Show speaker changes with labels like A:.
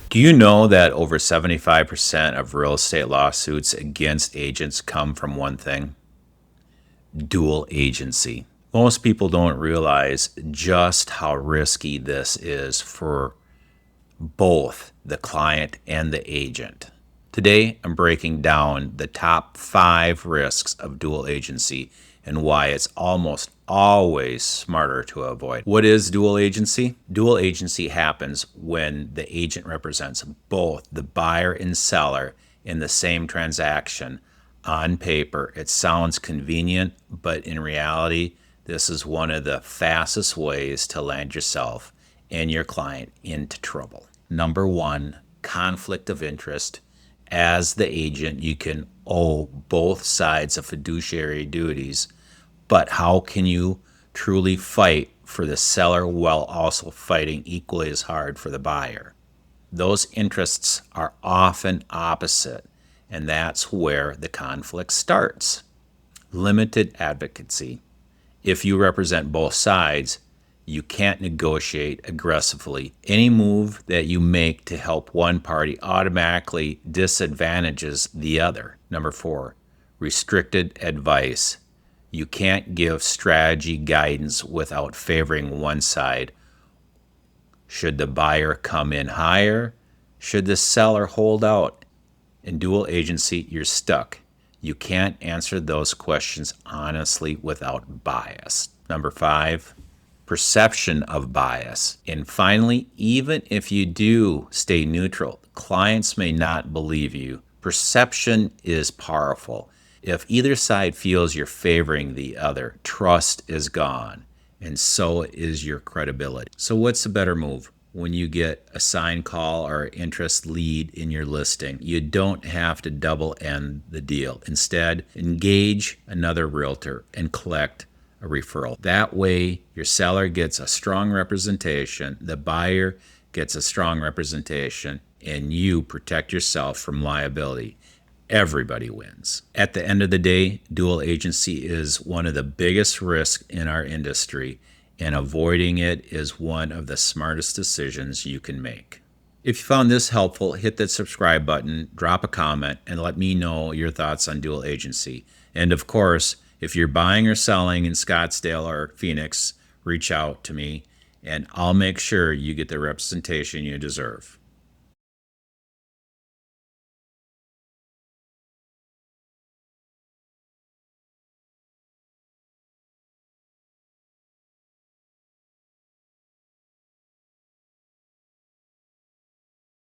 A: Do you know that over 75% of real estate lawsuits against agents come from one thing? Dual agency. Most people don't realize just how risky this is for both the client and the agent. Today, I'm breaking down the top 5 risks of dual agency and why it's almost always smarter to avoid. What is dual agency? Dual agency happens when the agent represents both the buyer and seller in the same transaction. On paper, it sounds convenient, but in reality, this is one of the fastest ways to land yourself and your client into trouble. Number 1, conflict of interest. As the agent, you can owe both sides of fiduciary duties, but how can you truly fight for the seller while also fighting equally as hard for the buyer? Those interests are often opposite, and that's where the conflict starts. Limited advocacy. If you represent both sides, you can't negotiate aggressively. Any move that you make to help one party automatically disadvantages the other. Number 4, restricted advice. You can't give strategy guidance without favoring one side. Should the buyer come in higher? Should the seller hold out? In dual agency, you're stuck. You can't answer those questions honestly without bias. Number 5, perception of bias. And finally, even if you do stay neutral, clients may not believe you. Perception is powerful. If either side feels you're favoring the other, trust is gone, and so is your credibility. So what's the better move? When you get a sign call or interest lead in your listing, you don't have to double end the deal. Instead, engage another realtor and collect a referral. That way, your seller gets a strong representation, the buyer gets a strong representation, and you protect yourself from liability. Everybody wins. At the end of the day, dual agency is one of the biggest risks in our industry, and avoiding it is one of the smartest decisions you can make. If you found this helpful, hit that subscribe button, drop a comment, and let me know your thoughts on dual agency. And of course, if you're buying or selling in Scottsdale or Phoenix, reach out to me, and I'll make sure you get the representation you deserve.